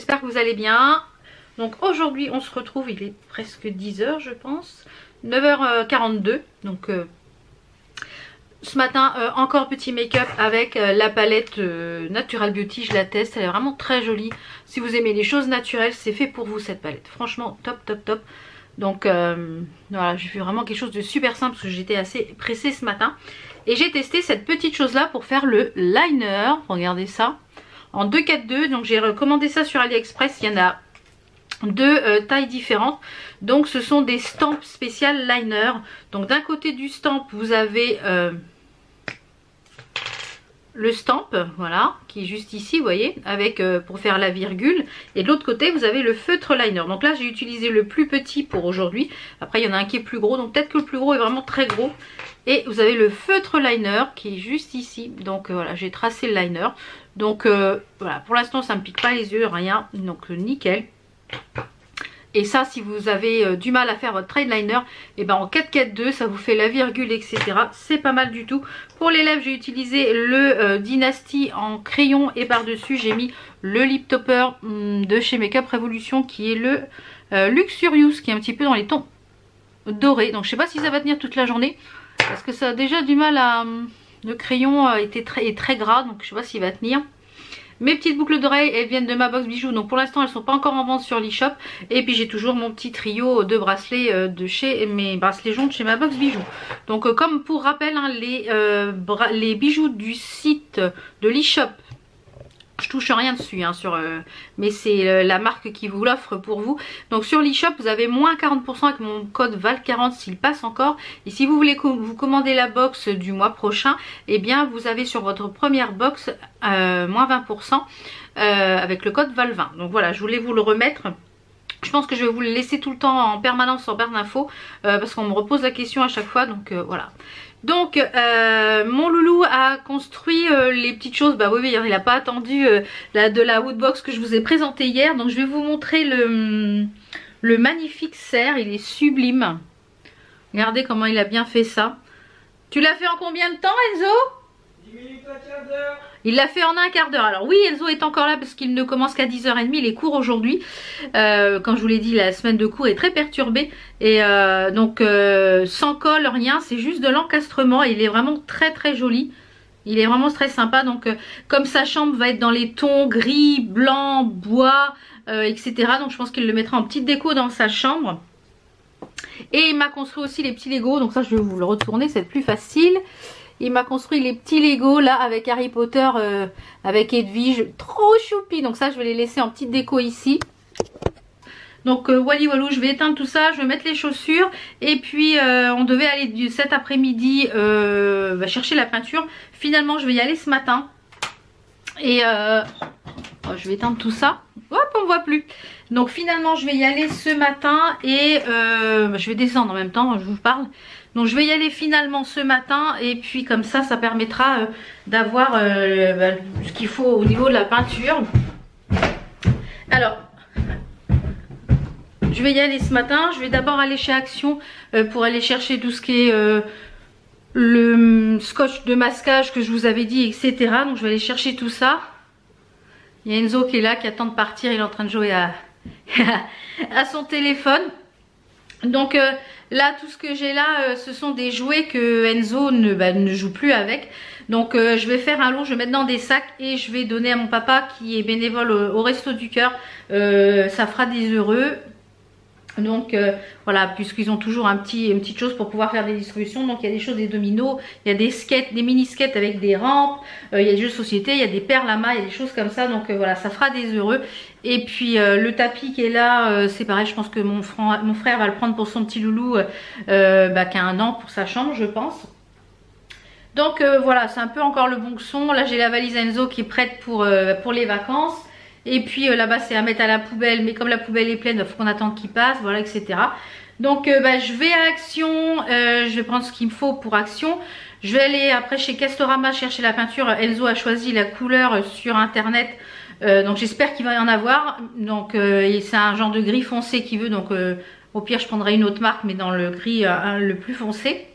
j'espère que vous allez bien. Donc aujourd'hui on se retrouve, il est presque 10h je pense, 9h42. Donc ce matin encore petit make-up avec la palette Natural Beauty, je la teste, elle est vraiment très jolie. Si vous aimez les choses naturelles, c'est fait pour vous cette palette, franchement top top top. Donc voilà, j'ai fait vraiment quelque chose de super simple parce que j'étais assez pressée ce matin. Et j'ai testé cette petite chose là pour faire le liner, regardez ça, en 242. Donc j'ai recommandé ça sur AliExpress, il y en a deux tailles différentes. Donc ce sont des stamps spéciales liner. Donc d'un côté du stamp vous avez le stamp, voilà, qui est juste ici, vous voyez, avec pour faire la virgule. Et de l'autre côté vous avez le feutre liner. Donc là j'ai utilisé le plus petit pour aujourd'hui. Après il y en a un qui est plus gros, donc peut-être que le plus gros est vraiment très gros. Et vous avez le feutre liner qui est juste ici. Donc voilà, j'ai tracé le liner. Donc voilà, pour l'instant ça ne me pique pas les yeux, rien. Donc nickel. Et ça, si vous avez du mal à faire votre trade liner, et ben en 4-4-2 ça vous fait la virgule, etc. C'est pas mal du tout. Pour les lèvres j'ai utilisé le Dynasty en crayon. Et par dessus j'ai mis le lip topper de chez Makeup Revolution, qui est le Luxurious, qui est un petit peu dans les tons dorés. Donc je sais pas si ça va tenir toute la journée, parce que ça a déjà du mal à... Le crayon est très gras, donc je sais pas s'il va tenir. Mes petites boucles d'oreilles, elles viennent de ma box bijoux, donc pour l'instant elles sont pas encore en vente sur l'e-shop. Et puis j'ai toujours mon petit trio de bracelets de chez mes bracelets jaunes chez ma box bijoux. Donc comme pour rappel, hein, les bijoux du site de l'e-shop, je touche rien dessus, hein, mais c'est la marque qui vous l'offre pour vous. Donc sur l'e-shop vous avez moins 40% avec mon code VAL40 s'il passe encore. Et si vous voulez vous commander la box du mois prochain, et bien vous avez sur votre première box moins 20% avec le code VAL20. Donc voilà, je voulais vous le remettre. Je pense que je vais vous le laisser tout le temps en permanence en barre d'infos, parce qu'on me repose la question à chaque fois, donc voilà. Donc mon loulou a construit les petites choses. Bah oui, il n'a pas attendu de la woodbox que je vous ai présentée hier. Donc je vais vous montrer le magnifique cerf, il est sublime. Regardez comment il a bien fait ça. Tu l'as fait en combien de temps, Enzo? 10 minutes, un quart d'heure. Il l'a fait en un quart d'heure. Alors oui, Enzo est encore là parce qu'il ne commence qu'à 10h30. Il est court aujourd'hui. Comme je vous l'ai dit, la semaine de cours est très perturbée. Et donc sans colle, rien. C'est juste de l'encastrement. Il est vraiment très très joli. Il est vraiment très sympa. Donc comme sa chambre va être dans les tons gris, blanc, bois, etc. Donc je pense qu'il le mettra en petite déco dans sa chambre. Et il m'a construit aussi les petits Lego. Donc ça, je vais vous le retourner, c'est plus facile. Il m'a construit les petits Lego là avec Harry Potter, avec Edwige, trop choupi. Donc ça je vais les laisser en petite déco ici. Donc wally walou, je vais éteindre tout ça, je vais mettre les chaussures. Et puis on devait aller cet après-midi chercher la peinture. Finalement je vais y aller ce matin. Et je vais éteindre tout ça. Hop, on ne voit plus. Donc finalement je vais y aller ce matin. Et je vais descendre en même temps, je vous parle. Donc je vais y aller finalement ce matin, et puis comme ça, ça permettra d'avoir ce qu'il faut au niveau de la peinture. Alors, je vais y aller ce matin. Je vais d'abord aller chez Action pour aller chercher tout ce qui est le scotch de masquage que je vous avais dit, etc. Donc je vais aller chercher tout ça. Il y a Enzo qui est là, qui attend de partir. Il est en train de jouer à son téléphone. Donc là, tout ce que j'ai là, ce sont des jouets que Enzo ne joue plus avec. Donc je vais faire un lot, je vais mettre dans des sacs et je vais donner à mon papa qui est bénévole au Resto du Cœur. Ça fera des heureux. Donc voilà, puisqu'ils ont toujours une petite chose pour pouvoir faire des distributions. Donc il y a des choses, des dominos, il y a des skates, des mini skates avec des rampes, il y a des jeux de société, il y a des perles à main, il y a des choses comme ça. Donc voilà, ça fera des heureux. Et puis le tapis qui est là, c'est pareil, je pense que mon frère va le prendre pour son petit loulou qui a 1 an, pour sa chambre je pense. Donc voilà, c'est un peu encore le bon son. Là j'ai la valise Enzo qui est prête pour les vacances. Et puis là-bas c'est à mettre à la poubelle, mais comme la poubelle est pleine, il faut qu'on attende qu'il passe, voilà, etc. Donc je vais à Action, je vais prendre ce qu'il me faut pour Action. Je vais aller après chez Castorama chercher la peinture. Enzo a choisi la couleur sur internet, donc j'espère qu'il va y en avoir. Donc c'est un genre de gris foncé qu'il veut, donc au pire je prendrai une autre marque, mais dans le gris le plus foncé.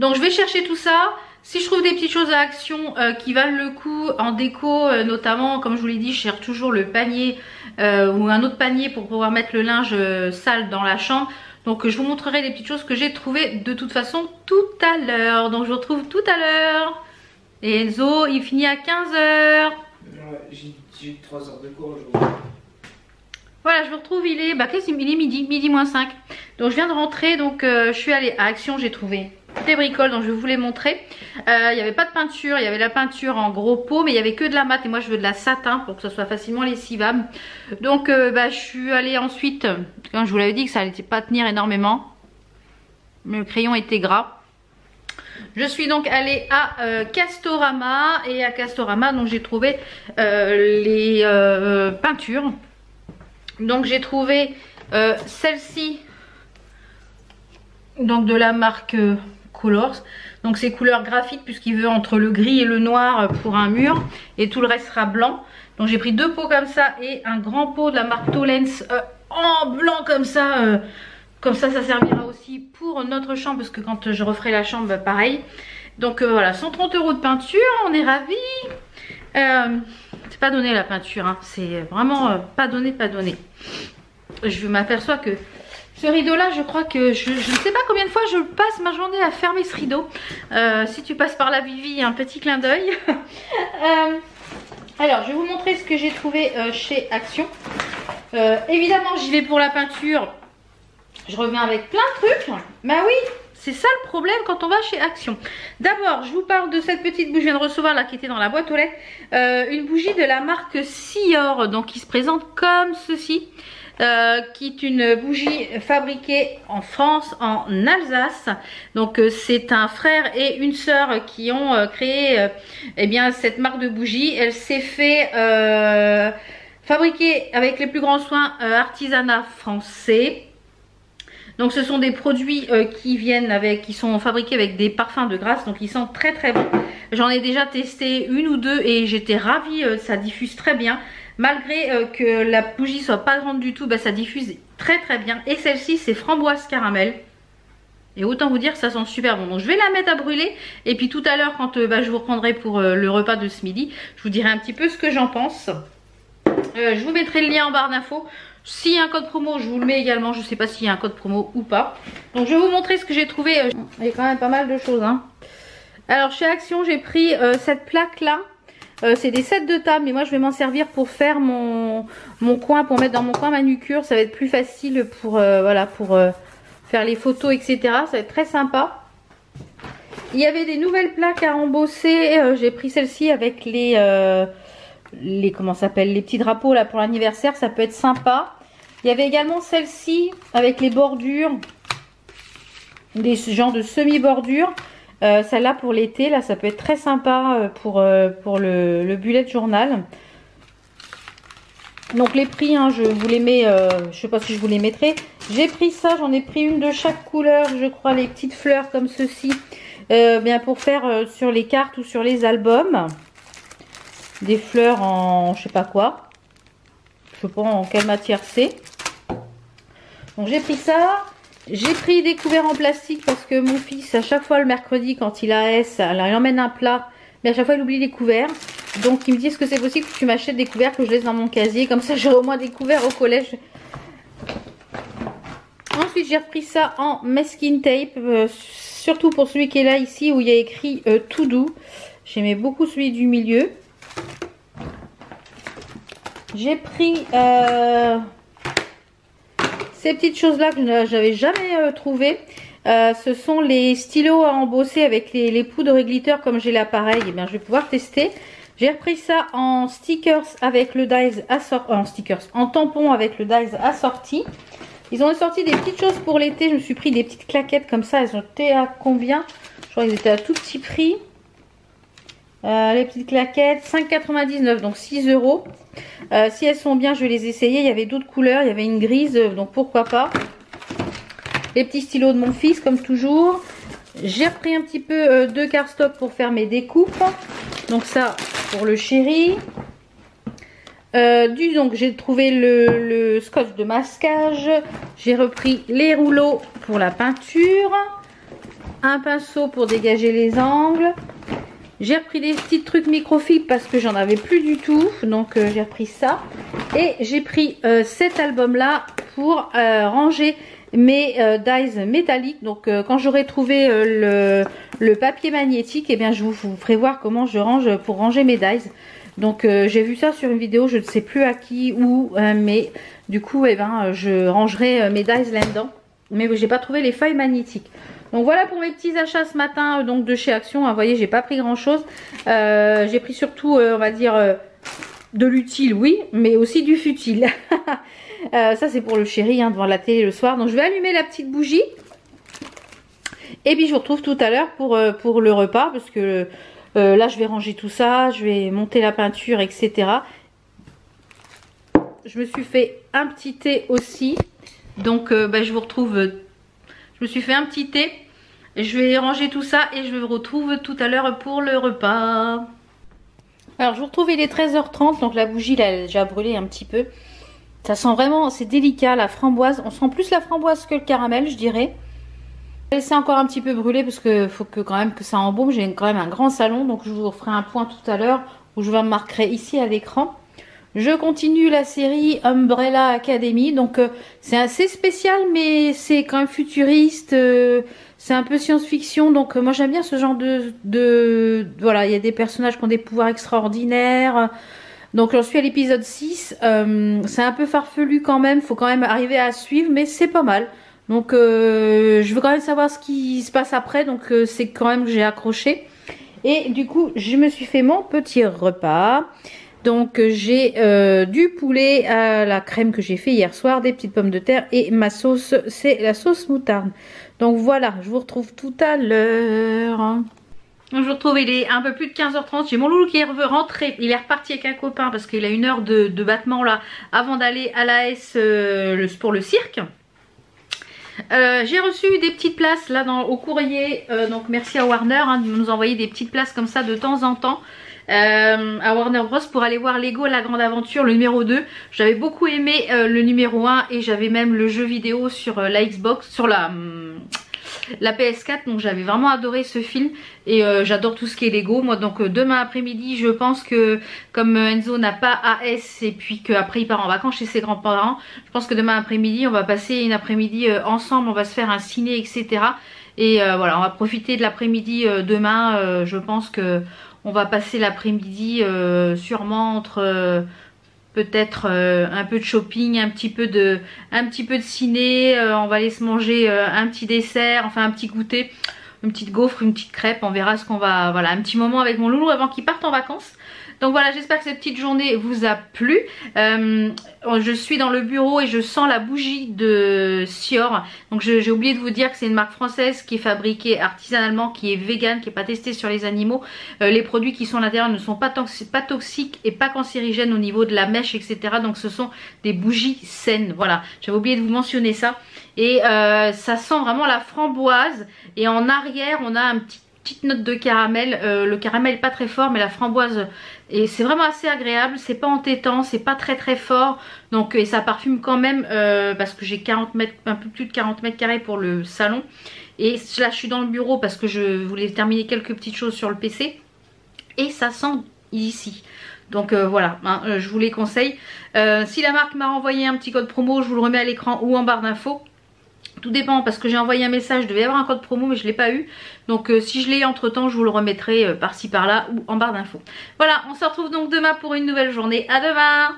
Donc je vais chercher tout ça. Si je trouve des petites choses à Action qui valent le coup en déco, notamment comme je vous l'ai dit, je cherche toujours le panier ou un autre panier pour pouvoir mettre le linge sale dans la chambre. Donc je vous montrerai les petites choses que j'ai trouvées de toute façon tout à l'heure. Donc je vous retrouve tout à l'heure. Et Enzo, il finit à 15 h. Ouais, j'ai 3 heures de cours aujourd'hui. Voilà, je vous retrouve, il est midi moins 5. Donc je viens de rentrer, donc je suis allée à Action, j'ai trouvé des bricoles, donc je vais vous les montrer. Il n'y avait pas de peinture, il y avait la peinture en gros pot, mais il n'y avait que de la mat et moi je veux de la satin pour que ça soit facilement lessivable. Donc je suis allée ensuite, quand je vous l'avais dit que ça n'allait pas tenir énormément, le crayon était gras. Je suis donc allée à Castorama et à Castorama donc j'ai trouvé les peintures. Donc j'ai trouvé celle-ci, donc de la marque Colors. Donc c'est couleur graphite puisqu'il veut entre le gris et le noir pour un mur et tout le reste sera blanc. Donc j'ai pris 2 pots comme ça et un grand pot de la marque Tolens en blanc comme ça. Comme ça servira aussi pour notre chambre parce que quand je referai la chambre pareil. Donc voilà, 130 € de peinture, on est ravis. C'est pas donné la peinture, hein. C'est vraiment pas donné. Je m'aperçois que ce rideau là, je crois que je ne sais pas combien de fois je passe ma journée à fermer ce rideau. Si tu passes par là, Vivi, un petit clin d'œil. Alors je vais vous montrer ce que j'ai trouvé chez Action. Évidemment j'y vais pour la peinture. Je reviens avec plein de trucs. Bah oui, c'est ça le problème quand on va chez Action. D'abord, je vous parle de cette petite bougie que je viens de recevoir là qui était dans la boîte aux lettres. Une bougie de la marque Sior, donc qui se présente comme ceci. Qui est une bougie fabriquée en France, en Alsace. Donc c'est un frère et une sœur qui ont créé eh bien, cette marque de bougie. Elle s'est fait fabriquer avec les plus grands soins artisanat français. Donc ce sont des produits qui sont fabriqués avec des parfums de grâce, donc ils sentent très très bon. J'en ai déjà testé 1 ou 2 et j'étais ravie, ça diffuse très bien. Malgré que la bougie soit pas grande du tout, ça diffuse très très bien. Et celle-ci c'est framboise caramel. Et autant vous dire que ça sent super bon. Donc je vais la mettre à brûler. Et puis tout à l'heure quand je vous reprendrai pour le repas de ce midi, je vous dirai un petit peu ce que j'en pense. Je vous mettrai le lien en barre d'infos. S'il y a un code promo, je vous le mets également. Je ne sais pas s'il y a un code promo ou pas. Donc je vais vous montrer ce que j'ai trouvé. Il y a quand même pas mal de choses. Hein. Alors chez Action, j'ai pris cette plaque là. C'est des sets de table. Mais moi je vais m'en servir pour faire mon coin. Pour mettre dans mon coin manucure. Ça va être plus facile pour, voilà, pour faire les photos, etc. Ça va être très sympa. Il y avait des nouvelles plaques à embosser. J'ai pris celle-ci avec les comment ça s'appelle, les petits drapeaux là pour l'anniversaire. Ça peut être sympa. Il y avait également celle-ci avec les bordures, des genres de semi-bordures. Celle-là pour l'été, là ça peut être très sympa pour le bullet journal. Donc les prix, hein, je vous les mets, je sais pas si je vous les mettrai. J'ai pris ça, j'en ai pris une de chaque couleur, je crois, les petites fleurs comme ceci, bien pour faire sur les cartes ou sur les albums. Des fleurs en je sais pas quoi. Je sais pas en quelle matière c'est. Donc j'ai pris ça. J'ai pris des couverts en plastique parce que mon fils, à chaque fois le mercredi quand il a S, alors il emmène un plat, mais à chaque fois il oublie les couverts. Donc il me dit, est-ce que c'est possible que tu m'achètes des couverts que je laisse dans mon casier, comme ça j'aurai au moins des couverts au collège. Ensuite j'ai repris ça en masking tape, surtout pour celui qui est là ici où il y a écrit tout doux. J'aimais beaucoup celui du milieu. J'ai pris ces petites choses là que j'avais jamais trouvées. Ce sont les stylos à embosser avec les poudres et glitter. Comme j'ai l'appareil, eh bien je vais pouvoir tester. J'ai repris ça en stickers avec le dies assorti, en tampon avec le dies assorti. Ils ont sorti des petites choses pour l'été. Je me suis pris des petites claquettes comme ça. Elles ont été à combien? Je crois qu'elles étaient à tout petit prix. Les petites claquettes 5,99, donc 6 €. Si elles sont bien, je vais les essayer. Il y avait d'autres couleurs, il y avait une grise, donc pourquoi pas. Les petits stylos de mon fils comme toujours. J'ai repris un petit peu de cardstock pour faire mes découpes, donc ça pour le chéri. Donc j'ai trouvé le scotch de masquage. J'ai repris les rouleaux pour la peinture. un pinceau pour dégager les angles. J'ai repris des petits trucs microfibres parce que j'en avais plus du tout. Donc j'ai repris ça. Et j'ai pris cet album là pour ranger mes dies métalliques. Donc quand j'aurai trouvé le papier magnétique, eh bien je vous ferai voir comment je range pour ranger mes dies. Donc j'ai vu ça sur une vidéo, je ne sais plus à qui, où, mais du coup eh ben, je rangerai mes dies là-dedans. Mais j'ai pas trouvé les feuilles magnétiques. Donc voilà pour mes petits achats ce matin donc de chez Action. Vous voyez, j'ai pas pris grand chose. J'ai pris surtout on va dire de l'utile, oui, mais aussi du futile. Ça c'est pour le chéri devant la télé le soir. Donc je vais allumer la petite bougie. Et puis je vous retrouve tout à l'heure pour le repas. Parce que là je vais ranger tout ça. Je vais monter la peinture, etc. Je me suis fait un petit thé aussi. Donc je vous retrouve... Je me suis fait un petit thé. Je vais ranger tout ça et je vous retrouve tout à l'heure pour le repas. Alors je vous retrouve, il est 13h30. Donc la bougie là, elle a déjà brûlé un petit peu. Ça sent vraiment, c'est délicat la framboise. On sent plus la framboise que le caramel, je dirais. Je vais laisser encore un petit peu brûler parce que faut que quand même que ça embaume. J'ai quand même un grand salon. Donc je vous ferai un point tout à l'heure où je vous marquerai ici à l'écran. Je continue la série Umbrella Academy, donc c'est assez spécial mais c'est quand même futuriste, c'est un peu science-fiction, donc moi j'aime bien ce genre voilà, il y a des personnages qui ont des pouvoirs extraordinaires, donc j'en suis à l'épisode 6, c'est un peu farfelu quand même, faut quand même arriver à suivre mais c'est pas mal, donc je veux quand même savoir ce qui se passe après, donc c'est quand même que j'ai accroché, et du coup je me suis fait mon petit repas. Donc j'ai du poulet à la crème que j'ai fait hier soir, des petites pommes de terre et ma sauce, c'est la sauce moutarde. Donc voilà, je vous retrouve tout à l'heure. Je vous retrouve, il est un peu plus de 15h30, j'ai mon loulou qui est rentré, il est reparti avec un copain parce qu'il a une heure de battement là avant d'aller à l'AS pour le cirque. J'ai reçu des petites places là au courrier, donc merci à Warner de nous envoyer des petites places comme ça de temps en temps. À Warner Bros pour aller voir Lego La Grande Aventure, le numéro 2. J'avais beaucoup aimé le numéro 1 et j'avais même le jeu vidéo sur la Xbox, sur la PS4, donc j'avais vraiment adoré ce film et j'adore tout ce qui est Lego moi. Donc demain après-midi je pense que comme Enzo n'a pas AS et puis qu'après il part en vacances chez ses grands-parents, je pense que demain après-midi on va passer une après-midi ensemble, on va se faire un ciné, etc. Et voilà, on va profiter de l'après-midi demain. Je pense que on va passer l'après-midi sûrement entre peut-être un peu de shopping, un petit peu de ciné, on va aller se manger un petit dessert, enfin un petit goûter, une petite gaufre, une petite crêpe, on verra ce qu'on va, voilà, un petit moment avec mon loulou avant qu'il parte en vacances. Donc voilà, j'espère que cette petite journée vous a plu. Je suis dans le bureau et je sens la bougie de Sior. Donc j'ai oublié de vous dire que c'est une marque française qui est fabriquée artisanalement, qui est vegan, qui n'est pas testée sur les animaux. Les produits qui sont à l'intérieur ne sont pas toxiques et pas cancérigènes au niveau de la mèche, etc. Donc ce sont des bougies saines. Voilà, j'avais oublié de vous mentionner ça. Et ça sent vraiment la framboise. Et en arrière, on a un petite note de caramel. Le caramel pas très fort, mais la framboise... Et c'est vraiment assez agréable, c'est pas entêtant, c'est pas très fort. Donc et ça parfume quand même parce que j'ai 40 mètres, un peu plus de 40 mètres carrés pour le salon. Et là je suis dans le bureau parce que je voulais terminer quelques petites choses sur le PC. Et ça sent ici. Donc voilà, je vous les conseille. Si la marque m'a renvoyé un petit code promo, je vous le remets à l'écran ou en barre d'infos. Tout dépend parce que j'ai envoyé un message, il devait y avoir un code promo mais je ne l'ai pas eu. Donc si je l'ai entre temps, je vous le remettrai par-ci par-là ou en barre d'infos. Voilà, on se retrouve donc demain pour une nouvelle journée. À demain!